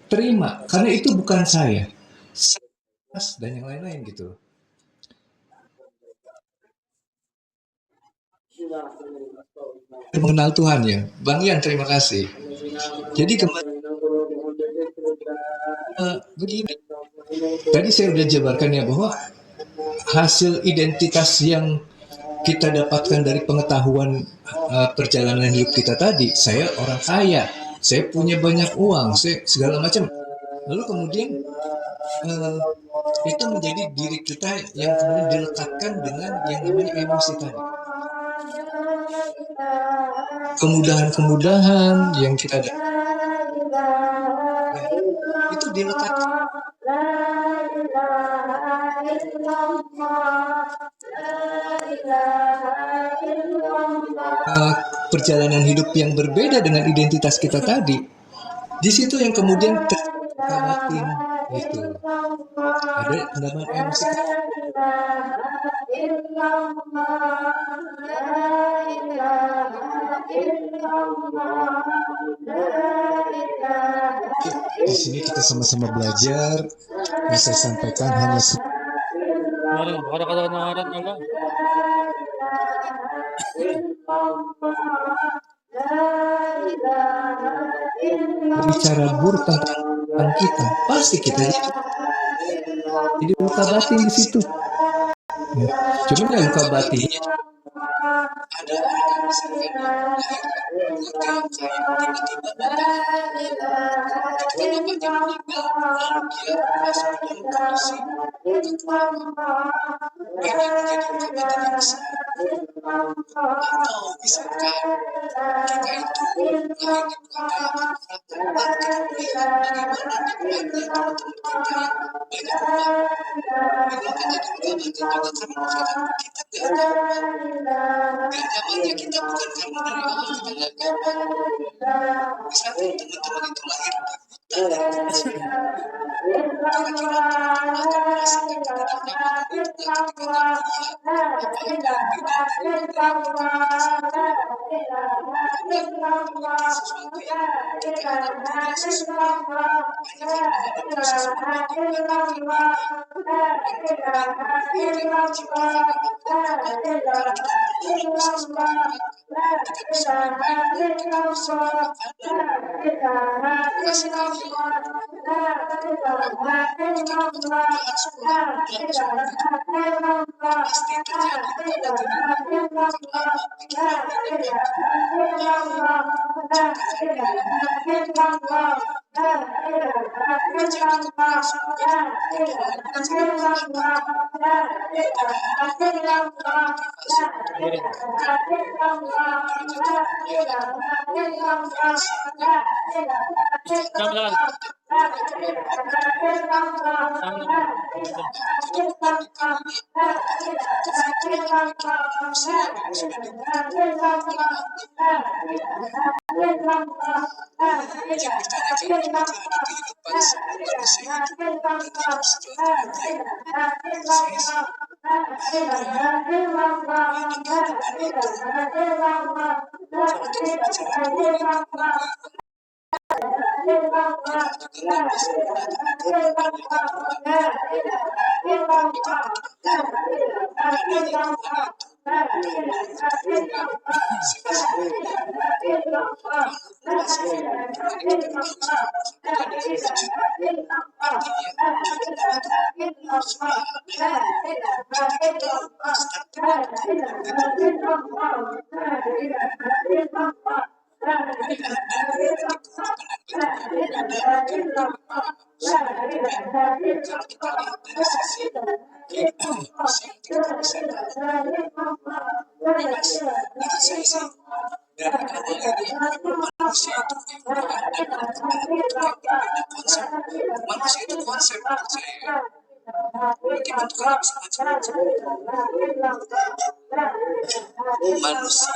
terima, karena itu bukan saya. Dan yang lain-lain gitu. Mengenal Tuhan ya. Bang Ian, terima kasih. Jadi kembali begini. Tadi saya sudah jabarkan ya bahwa hasil identitas yang kita dapatkan dari pengetahuan perjalanan hidup kita tadi, saya orang kaya, saya punya banyak uang, saya segala macam. Lalu kemudian uh, itu menjadi diri kita yang kemudian dilekatkan dengan yang namanya emosi tadi. Kemudahan-kemudahan yang kita ada, ya, itu dilekatkan. Perjalanan hidup yang berbeda dengan identitas kita tadi, di situ yang kemudian terkawatin itu ada pendapat emosi. Di sini kita sama-sama belajar, yang saya sampaikan hanya berbicara buruk tentang kita, pasti kita jadi luka batin di situ. Ya. Cuman ya luka batinnya ada kita bukan karena dari awal kita nggak bisa teman-teman itu lahir kira-kira akan merasakan kenyamanan itu ketika sesuatu yang ketika ada sesuatu manusia itu konsep saya manusia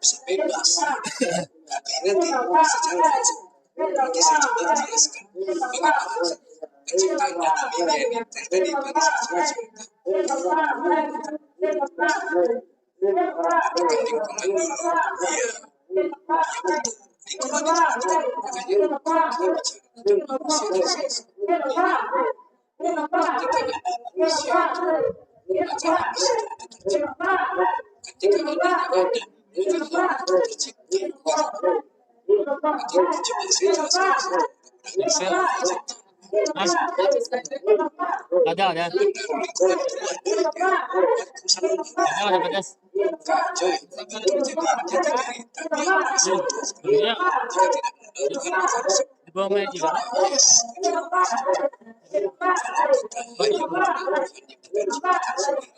bisa bebas tapi nanti secara prinsip nanti saya coba jelaskan bagaimana penciptaan alam ini yang tadi pada saat cerita apakah lingkungan dulu iya lingkungan itu penting makanya kita bicara tentang manusia ketika ada manusia maka manusia itu tercipta ketika ada maka Allah tercipta maka coba saya jelaskan Mas, ada. Ada pedas. Coy, akan terjadi jati diri tapi hasil Iya, jika tidak menggunakan harus di bawah meja. yes kita hanya menggunakan yang kita ciptakan sendiri bagi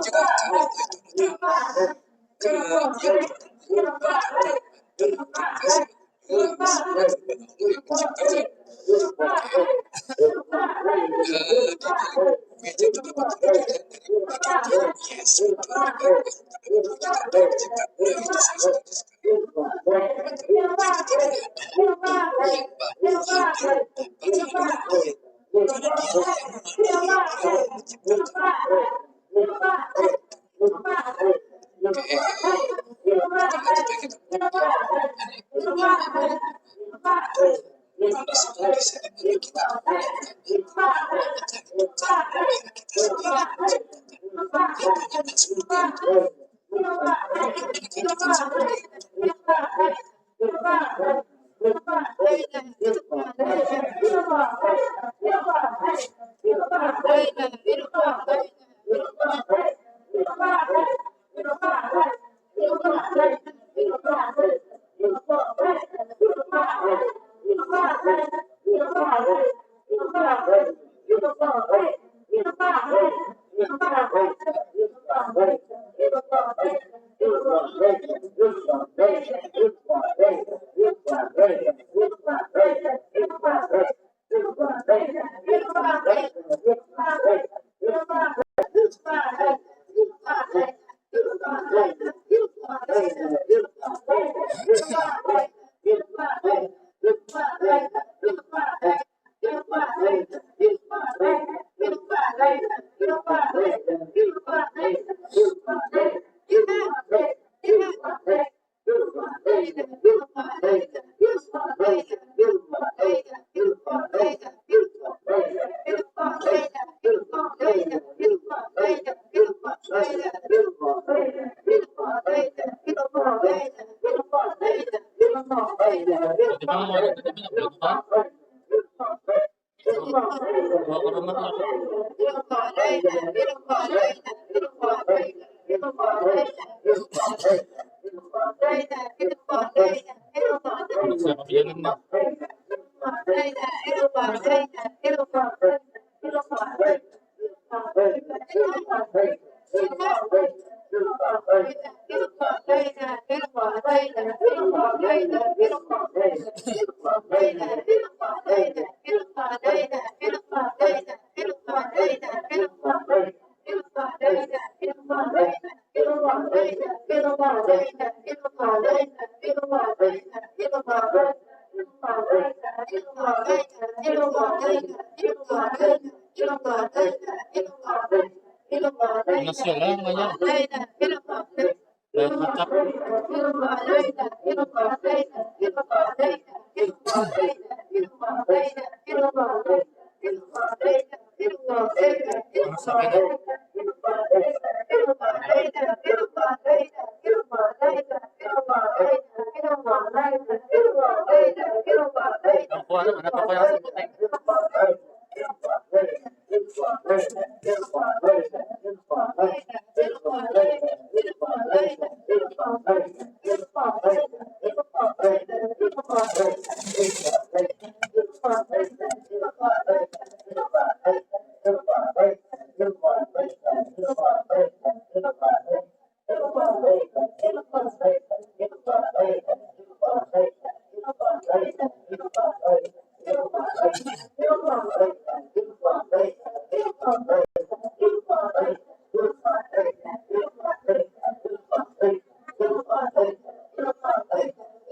juga cara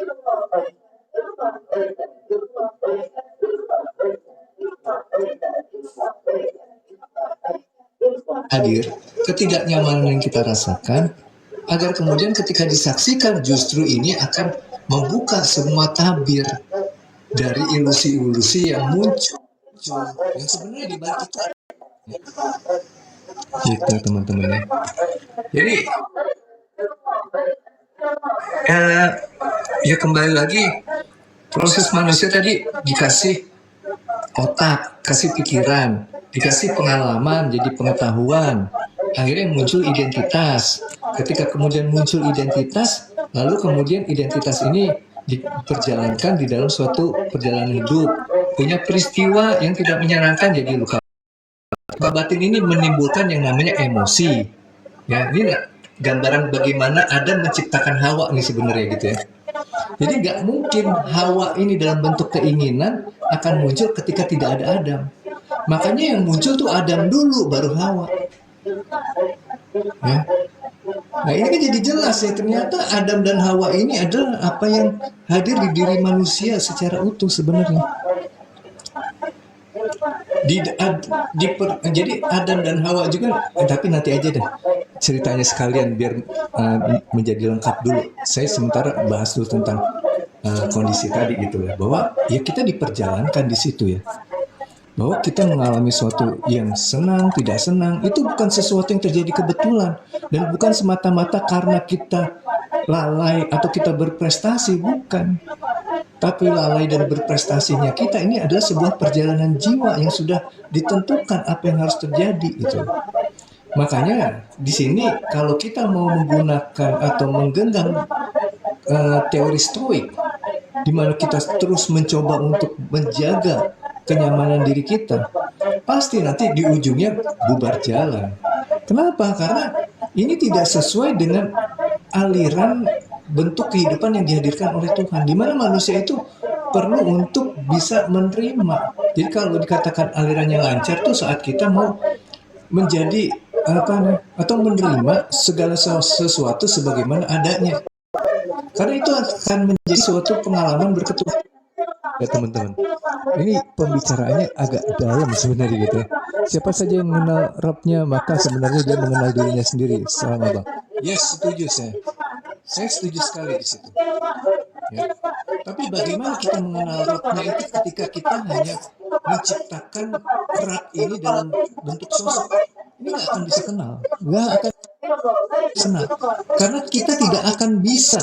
itu ke yang hadir, ketidaknyamanan yang kita rasakan, agar kemudian ketika disaksikan justru ini akan membuka semua tabir dari ilusi-ilusi yang muncul, yang sebenarnya di balik itu ada. Gitu teman-teman ya. Jadi ya kembali lagi, proses manusia tadi dikasih otak, kasih pikiran, dikasih pengalaman, jadi pengetahuan. Akhirnya muncul identitas. Ketika kemudian muncul identitas, lalu kemudian identitas ini diperjalankan di dalam suatu perjalanan hidup. Punya peristiwa yang tidak menyenangkan jadi luka batin ini menimbulkan yang namanya emosi. Ya, ini gambaran bagaimana Adam menciptakan Hawa nih sebenarnya gitu ya. Jadi nggak mungkin Hawa ini dalam bentuk keinginan akan muncul ketika tidak ada Adam. Makanya yang muncul tuh Adam dulu, baru Hawa. Ya. Nah ini kan jadi jelas ya, ternyata Adam dan Hawa ini adalah apa yang hadir di diri manusia secara utuh sebenarnya. Jadi Adam dan Hawa juga, tapi nanti aja deh ceritanya sekalian biar menjadi lengkap dulu. Saya sementara bahas dulu tentang kondisi tadi gitu ya, bahwa ya kita diperjalankan di situ ya, bahwa kita mengalami sesuatu yang senang, tidak senang, itu bukan sesuatu yang terjadi kebetulan dan bukan semata-mata karena kita lalai atau kita berprestasi, bukan. Tapi lalai dan berprestasinya kita ini adalah sebuah perjalanan jiwa yang sudah ditentukan apa yang harus terjadi itu. Makanya di sini kalau kita mau menggunakan atau menggenggam teori stoik, di mana kita terus mencoba untuk menjaga kenyamanan diri kita, pasti nanti di ujungnya bubar jalan. Kenapa? Karena ini tidak sesuai dengan aliran bentuk kehidupan yang dihadirkan oleh Tuhan, di mana manusia itu perlu untuk bisa menerima. Jadi kalau dikatakan alirannya lancar tuh saat kita mau menjadi atau menerima segala sesuatu sebagaimana adanya. Karena itu akan menjadi suatu pengalaman berketuhanan. Ya teman-teman, ini pembicaraannya agak dalam sebenarnya gitu ya. Siapa saja yang mengenal Robnya, maka sebenarnya dia mengenal dirinya sendiri. Sama Bang. Yes, setuju saya. Saya setuju sekali di situ. Ya. Tapi bagaimana kita mengenal Robnya itu ketika kita hanya menciptakan Rob ini dalam bentuk sosok? Ini nggak akan bisa kenal, nggak akan senang, karena kita tidak akan bisa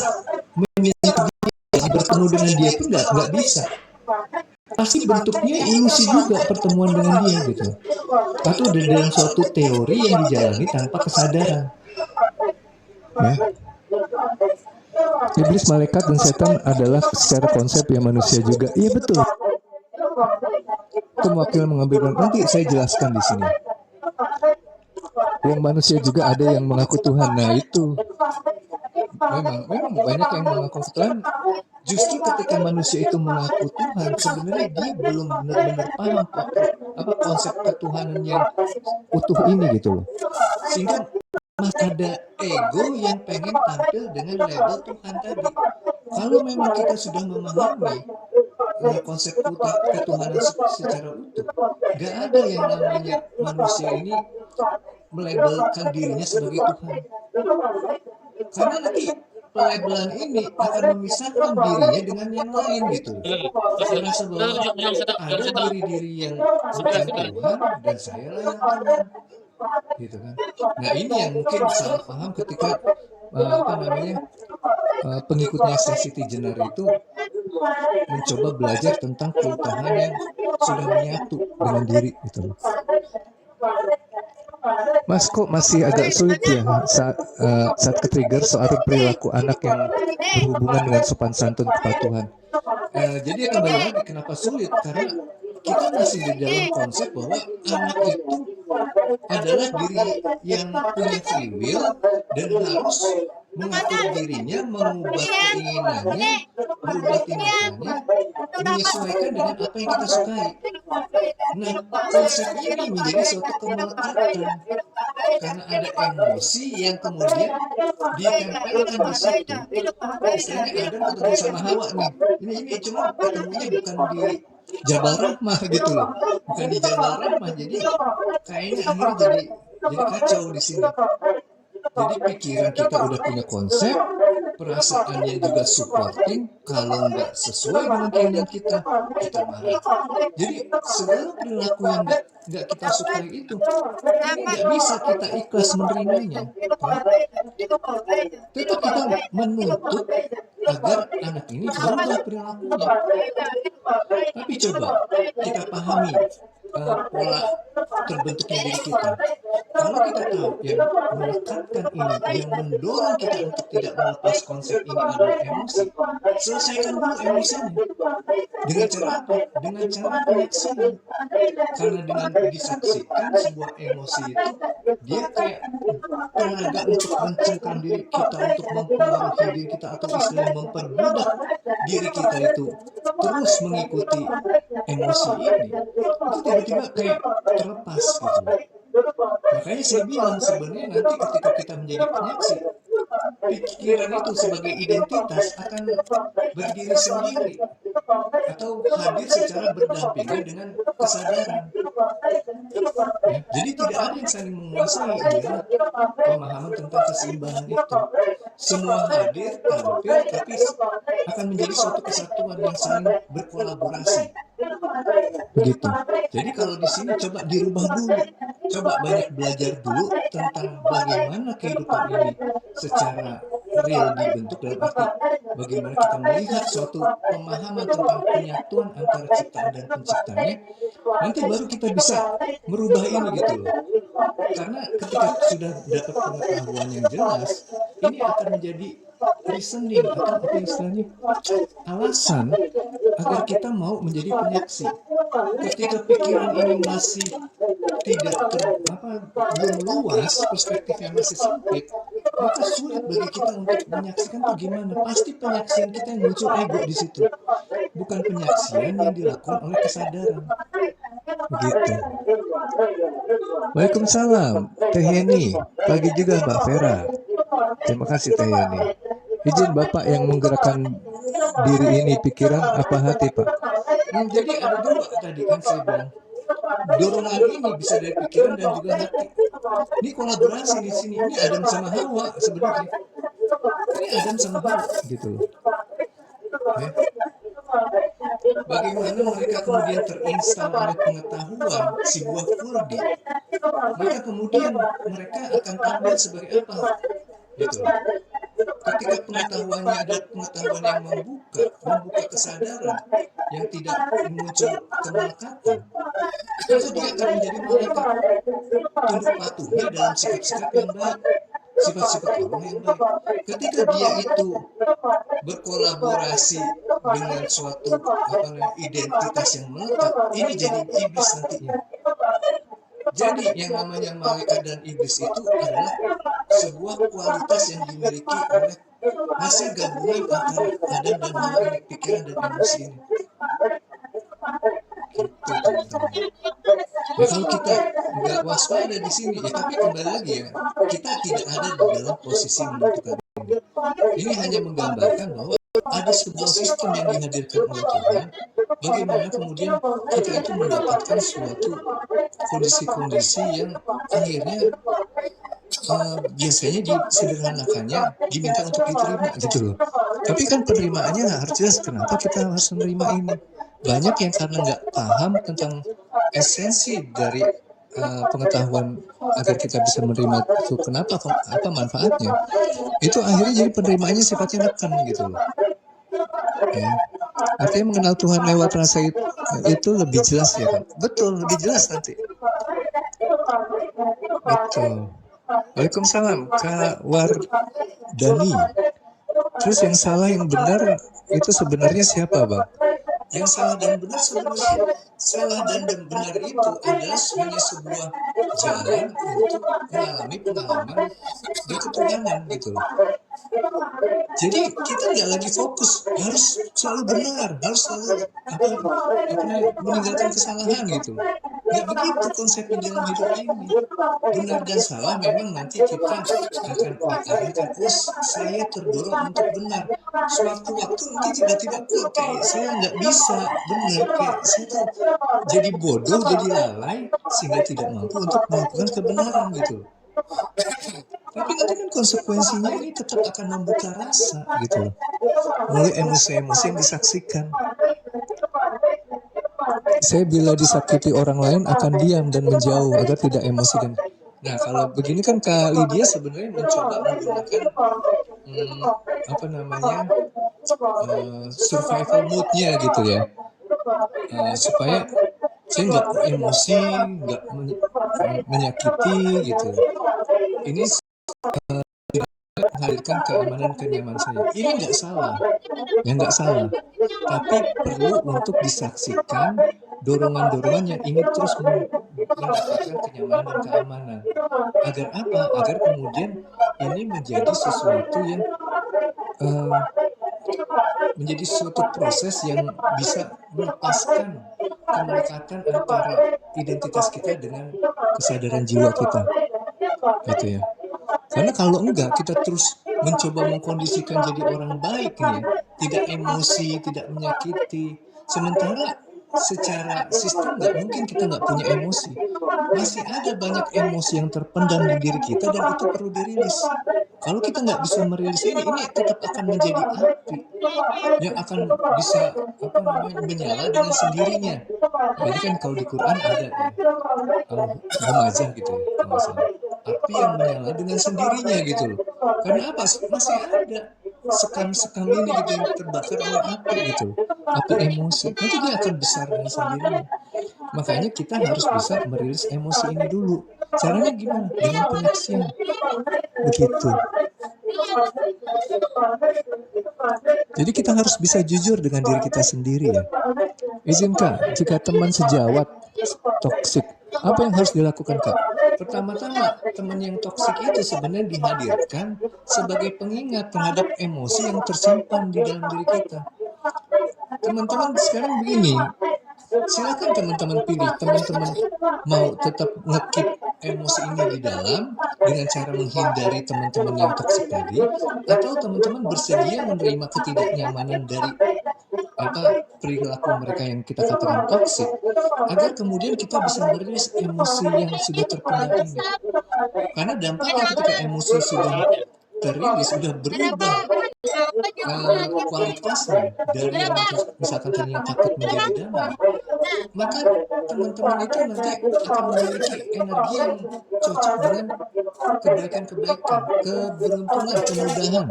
menyentuh dia, bertemu dengan dia pun nggak bisa. Pasti bentuknya ilusi juga pertemuan dengan dia gitu, atau dalam suatu teori yang dijalani tanpa kesadaran. Ya. Iblis, malaikat, dan setan adalah secara konsep yang manusia juga. Iya betul. Itu mewakili mengambil, nanti saya jelaskan di sini. Yang manusia juga ada yang mengaku Tuhan. Nah itu memang banyak yang mengaku Tuhan. Justru ketika manusia itu mengaku Tuhan, sebenarnya dia belum benar-benar paham apa konsep ketuhanan yang utuh ini gitu loh. Sehingga masih ada ego yang pengen tampil dengan label Tuhan tadi. Kalau memang kita sudah memahami konsep ketuhanan secara utuh, gak ada yang namanya manusia ini melabelkan dirinya sebagai Tuhan. Karena nanti pelabelan ini akan memisahkan dirinya dengan yang lain gitu. Saya rasa bahwa ada diri-diri yang bukan Tuhan dan saya lah yang Tuhan. Gitu kan. Nah ini yang mungkin salah paham ketika pengikutnya Siti Jenar itu mencoba belajar tentang keutamaan yang sudah menyatu dengan diri gitu. Mas kok masih agak sulit ya saat ke-trigger soal perilaku anak yang berhubungan dengan sopan santun kepatuhan. Jadi kembali lagi kenapa sulit, karena kita masih di dalam konsep bahwa anak itu adalah diri yang punya free will dan harus mengatur dirinya, mengubah keinginannya, berubah tindakannya, menyesuaikan dengan apa yang kita sukai. Nah, konsep ini menjadi suatu kemelekatan. karena ada emosi yang kemudian ditempelkan di situ. Istilahnya Adam ketemu sama Hawa nih. Ini cuma ketemunya bukan di Jabal Rahmah gitu loh, bukan di Jabal Rahmah. Jadi kayaknya akhirnya jadi kacau di sini. Jadi pikiran kita udah punya konsep, perasaannya juga supporting, kalau nggak sesuai dengan keinginan kita marah. Jadi segala perilaku yang nggak kita sukai itu, ini nggak bisa kita ikhlas menerimanya. Tetap kita menuntut agar anak ini berubah perilakunya. Tapi coba kita pahami pola terbentuknya diri kita. Kalau kita tahu yang melekatkan ini, yang mendorong kita untuk tidak melepas konsep ini adalah emosi, selesaikan dulu emosinya. Dengan cara apa? Dengan cara penyaksian. Karena dengan disaksikan sebuah emosi itu, dia kayak tenaga untuk mencengkram diri kita, untuk mempengaruhi diri kita, atau istilahnya memperbudak diri kita itu terus mengikuti emosi ini. Itu tiba-tiba kayak terlepas gitu. Makanya saya bilang sebenarnya nanti ketika kita menjadi penyaksi, pikiran itu sebagai identitas akan berdiri sendiri atau hadir secara berdampingan dengan kesadaran. Ya, jadi tidak ada yang saling menguasai, adalah pemahaman tentang keseimbangan itu. Semua hadir, tampil, tapi akan menjadi suatu kesatuan yang saling berkolaborasi. Begitu. Jadi kalau di sini coba dirubah dulu, coba banyak belajar dulu tentang bagaimana kehidupan ini secara real dibentuk, dalam arti bagaimana kita melihat suatu pemahaman tentang penyatuan antara ciptaan dan penciptanya. Nanti baru kita bisa merubah ini gitu loh. Karena ketika sudah dapat pengetahuan yang jelas, ini akan menjadi reasoning atau apa istilahnya, alasan agar kita mau menjadi penyaksi. Ketika pikiran ini masih tidak belum luas, perspektifnya masih sempit, maka sulit bagi kita untuk menyaksikan bagaimana. Pasti penyaksian kita yang muncul ego di situ, bukan penyaksian yang dilakukan oleh kesadaran. Begitu. Waalaikumsalam, Teh Yeni. Pagi juga Mbak Vera. Terima kasih Teh Yeni. Izin Bapak yang menggerakkan diri ini, pikiran apa hati Pak? Jadi ada dua tadi kan saya bilang. Dorongan ini bisa dari pikiran dan juga hati. Ini kolaborasi di sini. Ini Adam sama Hawa sebenarnya. Ini Adam sama Hawa gitu loh. Ya. Bagaimana mereka kemudian terinstal oleh pengetahuan si buah kurdi, maka kemudian mereka akan tampil sebagai apa? Gitu. Ketika pengetahuannya adalah pengetahuan yang membuka kesadaran, yang tidak muncul kemelekatan, maka dia akan menjadi malaikat, tunduk patuhnya dalam sikap-sikap yang baik, sifat-sifat Allah yang baik. Ketika dia itu berkolaborasi dengan suatu identitas yang melekat, ini jadi iblis nantinya. Jadi yang namanya malaikat dan iblis itu adalah sebuah kualitas yang dimiliki oleh hasil gabungan antara Adam dan Hawa ini, pikiran dan emosi ini. Gitu, teman-teman. Ya, kalau kita nggak waspada di sini, ya tapi kembali lagi ya, kita tidak ada di dalam posisi menentukan ini. Ini hanya menggambarkan bahwa ada sebuah sistem yang dihadirkan oleh Tuhan, bagaimana kemudian kita itu mendapatkan suatu kondisi-kondisi yang akhirnya biasanya disederhanakannya diminta untuk diterima gitu loh. Tapi kan penerimaannya harus jelas, kenapa kita harus menerima ini. Banyak yang karena nggak paham tentang esensi dari pengetahuan agar kita bisa menerima itu, kenapa, apa manfaatnya, itu akhirnya jadi penerimaannya sifatnya neken gitu loh. Ya. Artinya mengenal Tuhan lewat rasa itu lebih jelas ya kan? Betul, lebih jelas nanti. Betul. Waalaikumsalam Kak Wardani. Terus yang salah yang benar itu sebenarnya siapa Bang? Yang salah dan benar sebenarnya, salah dan benar itu adalah hanya sebuah jalan untuk mengalami pengalaman berketuhanan gitu loh. Jadi kita nggak lagi fokus harus selalu benar, harus selalu meninggalkan kesalahan gitu loh. Nggak begitu konsepnya dalam hidup ini. Benar dan salah memang nanti kita akan diarahkan, oh saya terdorong untuk benar. Sewaktu-waktu nanti tiba-tiba, kok kayak saya nggak bisa benar, kayak saya tuh jadi bodoh, jadi lalai, sehingga tidak mampu untuk melakukan kebenaran gitu. Tapi nanti kan konsekuensinya ini tetap akan membuka rasa gitu loh. Mulai emosi-emosi yang disaksikan. Saya bila disakiti orang lain akan diam dan menjauh agar tidak emosi dan. Nah kalau begini kan Kak Lydia sebenarnya mencoba menggunakan apa namanya survival moodnya gitu ya, supaya saya nggak emosi, nggak menyakiti gitu. Ini menghadirkan keamanan kenyamanan saya. Ini nggak salah, ya nggak salah. Tapi perlu untuk disaksikan dorongan-dorongan yang ingin terus mendapatkan kenyamanan dan keamanan. Agar apa? Agar kemudian ini menjadi sesuatu yang menjadi suatu proses yang bisa melepaskan kemelekatan antara identitas kita dengan kesadaran jiwa kita, gitu ya. Karena kalau enggak, kita terus mencoba mengkondisikan jadi orang baik nih, tidak emosi, tidak menyakiti. Sementara secara sistem nggak mungkin kita nggak punya emosi. Masih ada banyak emosi yang terpendam di diri kita dan itu perlu dirilis. Kalau kita nggak bisa merilis ini tetap akan menjadi api yang akan bisa apa namanya menyala dengan sendirinya. Jadi kan kalau di Quran ada ya, Al-Humazah gitu ya, kalau nggak salah. Api yang menyala dengan sendirinya gitu loh. Karena apa? Masih ada sekam-sekam ini gitu yang terbakar oleh api gitu loh. Api emosi. Nanti dia akan besar dengan sendirinya. Makanya kita harus bisa merilis emosi ini dulu. Caranya gimana? Dengan penyaksian. Begitu. Jadi kita harus bisa jujur dengan diri kita sendiri ya. Izinkan jika teman sejawat toksik, apa yang harus dilakukan Kak? Pertama-tama, teman yang toksik itu sebenarnya dihadirkan sebagai pengingat terhadap emosi yang tersimpan di dalam diri kita. Teman-teman sekarang begini, silakan teman-teman pilih, teman-teman mau tetap ngekip emosi ini di dalam dengan cara menghindari teman-teman yang toksik tadi, atau teman-teman bersedia menerima ketidaknyamanan dari perilaku mereka yang kita katakan toksik, agar kemudian kita bisa merilis emosi yang sudah terpendam ini. Karena dampaknya ketika emosi sudah terilis, sudah berubah kualitasnya dari yang misalkan tadinya takut menjadi damai, maka teman-teman itu nanti akan memiliki energi yang cocok dengan kebaikan-kebaikan, keberuntungan, kemudahan.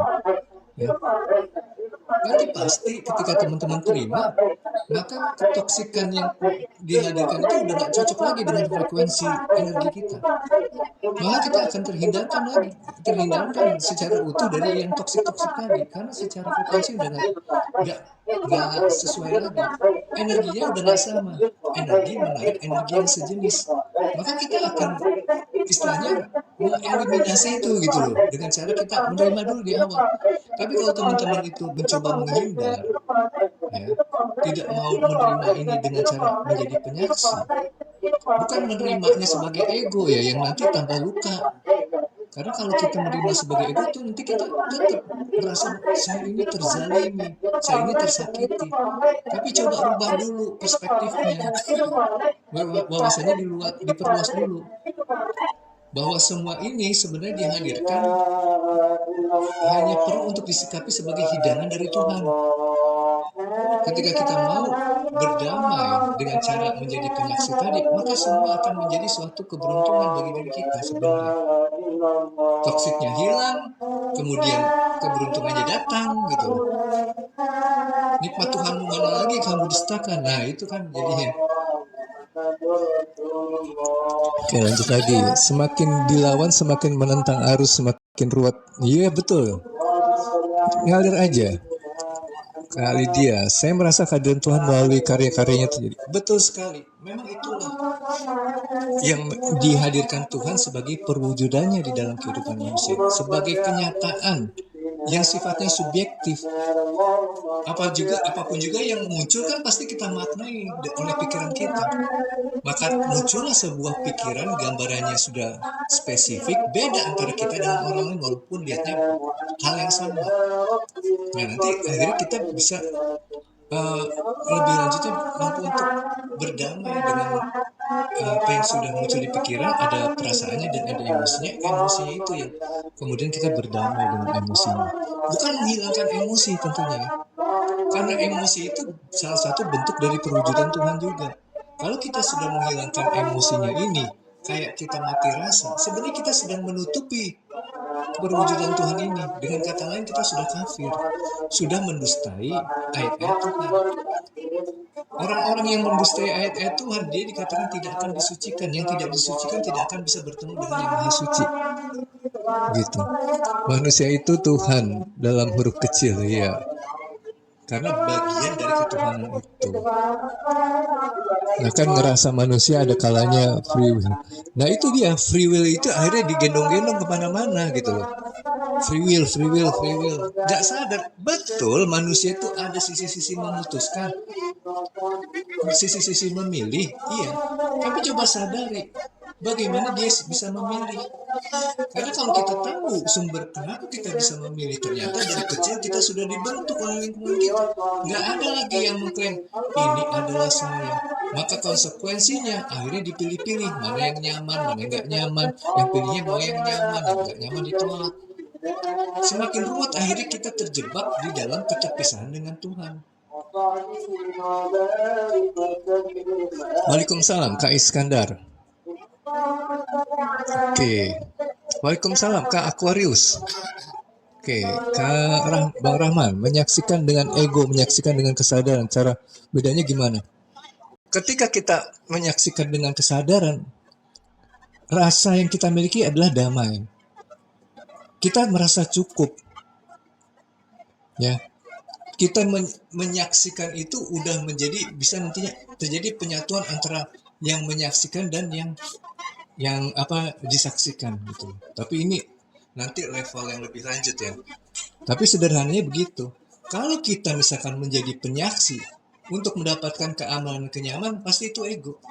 Ya. Nanti pasti ketika teman-teman terima, maka ketoksikan yang dihadirkan itu udah gak cocok lagi dengan frekuensi energi kita. Maka kita akan terhindarkan secara utuh dari yang toksik-toksik tadi, karena secara frekuensi udah gak sesuai lagi. Energinya udah gak sama. Energi menarik energi yang sejenis. Maka kita akan istilahnya mengeliminasi itu gitu loh, dengan cara kita menerima dulu di awal. Tapi kalau teman-teman itu mencoba menghindar, ya, tidak mau menerima ini dengan cara menjadi penyaksi, bukan menerimanya sebagai ego ya, yang nanti tambah luka. Karena kalau kita menerima sebagai ego tuh nanti kita tetap merasa saya ini terzalimi, saya ini tersakiti. Tapi coba rubah dulu perspektifnya, bahwasanya diperluas dulu, bahwa semua ini sebenarnya dihadirkan hanya perlu untuk disikapi sebagai hidangan dari Tuhan. Ketika kita mau berdamai dengan cara menjadi penyaksi tadi, maka semua akan menjadi suatu keberuntungan bagi diri kita sebenarnya. Toksiknya hilang, kemudian keberuntungannya datang gitu. Nikmat Tuhanmu mana lagi kamu dustakan? Nah itu kan jadinya. Oke, lanjut lagi. Semakin dilawan, semakin menentang arus, semakin ruwet. Iya betul. Ngalir aja. Kak Lydia, saya merasa kehadiran Tuhan melalui karya-karyanya terjadi. Betul sekali. Memang itulah yang dihadirkan Tuhan sebagai perwujudannya di dalam kehidupan manusia, sebagai kenyataan yang sifatnya subjektif. Apapun juga yang muncul kan pasti kita maknai oleh pikiran kita. Maka muncullah sebuah pikiran, gambarannya sudah spesifik, beda antara kita dengan orang lain walaupun lihatnya hal yang sama. Nah, nanti akhirnya kita bisa lebih lanjutnya mampu untuk berdamai dengan apa yang sudah muncul di pikiran, ada perasaannya dan ada emosinya itu yang kemudian kita berdamai dengan emosinya. Bukan menghilangkan emosi tentunya, karena emosi itu salah satu bentuk dari perwujudan Tuhan juga. Kalau kita sudah menghilangkan emosinya ini, kayak kita mati rasa, sebenarnya kita sedang menutupi perwujudan Tuhan ini. Dengan kata lain, kita sudah kafir, sudah mendustai ayat-ayat Tuhan. Orang-orang yang mendustai ayat-ayat Tuhan, dia dikatakan tidak akan disucikan. Yang tidak disucikan tidak akan bisa bertemu dengan yang maha suci. Gitu. Manusia itu Tuhan dalam huruf kecil, ya. Karena bagian dari ketuhanan itu. Nah kan ngerasa manusia ada kalanya free will. Nah itu dia, free will itu akhirnya digendong-gendong kemana-mana gitu loh. Free will. Gak sadar, betul manusia itu ada sisi-sisi memutuskan, sisi-sisi memilih, iya. Tapi coba sadari, bagaimana dia bisa memilih. Karena kalau kita tahu sumber kenapa kita bisa memilih, ternyata dari kecil kita sudah dibentuk oleh lingkungan kita. Nggak ada lagi yang mengklaim, ini adalah saya. Maka konsekuensinya akhirnya dipilih-pilih, mana yang nyaman, mana yang nggak nyaman. Yang pilihnya mau yang nyaman, yang nggak nyaman ditolak. Semakin ruwet, akhirnya kita terjebak di dalam keterpisahan dengan Tuhan. Waalaikumsalam, Kak Iskandar. Oke. Waalaikumsalam, Kak Aquarius. Oke, Bang Rahman, menyaksikan dengan ego, menyaksikan dengan kesadaran, cara bedanya gimana? Ketika kita menyaksikan dengan kesadaran, rasa yang kita miliki adalah damai. Kita merasa cukup. Ya. Kita menyaksikan itu udah menjadi, bisa nantinya terjadi penyatuan antara yang menyaksikan dan yang disaksikan gitu. Tapi ini nanti level yang lebih lanjut ya. Tapi sederhananya begitu. Kalau kita misalkan menjadi penyaksi untuk mendapatkan keamanan, kenyamanan, pasti itu ego.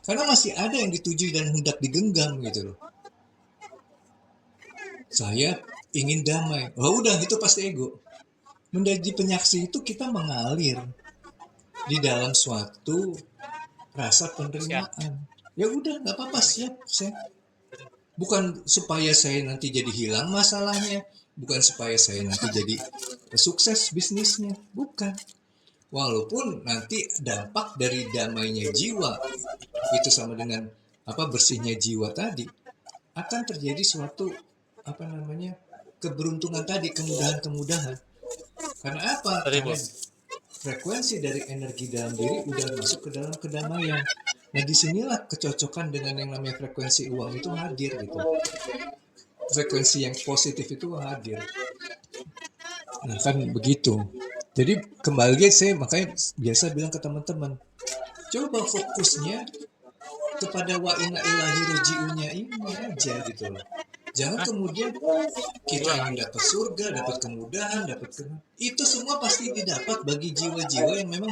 Karena masih ada yang dituju dan hendak digenggam gitu loh. Saya ingin damai. Oh udah, itu pasti ego. Menjadi penyaksi itu kita mengalir di dalam suatu rasa penerimaan. Ya udah, nggak apa-apa, siap. Bukan supaya saya nanti jadi hilang masalahnya, bukan supaya saya nanti jadi sukses bisnisnya, bukan. Walaupun nanti dampak dari damainya jiwa itu sama dengan bersihnya jiwa tadi, akan terjadi suatu keberuntungan tadi, kemudahan. Karena apa? Karena frekuensi dari energi dalam diri udah masuk ke dalam kedamaian. Nah disinilah kecocokan dengan yang namanya frekuensi uang itu hadir gitu. Frekuensi yang positif itu hadir. Nah kan begitu. Jadi kembali saya makanya biasa bilang ke teman-teman, coba fokusnya kepada wa inna ilahi roji'unya ini aja gitu loh. Jangan kemudian kita ingin dapat surga, dapat kemudahan, itu semua pasti didapat bagi jiwa-jiwa yang memang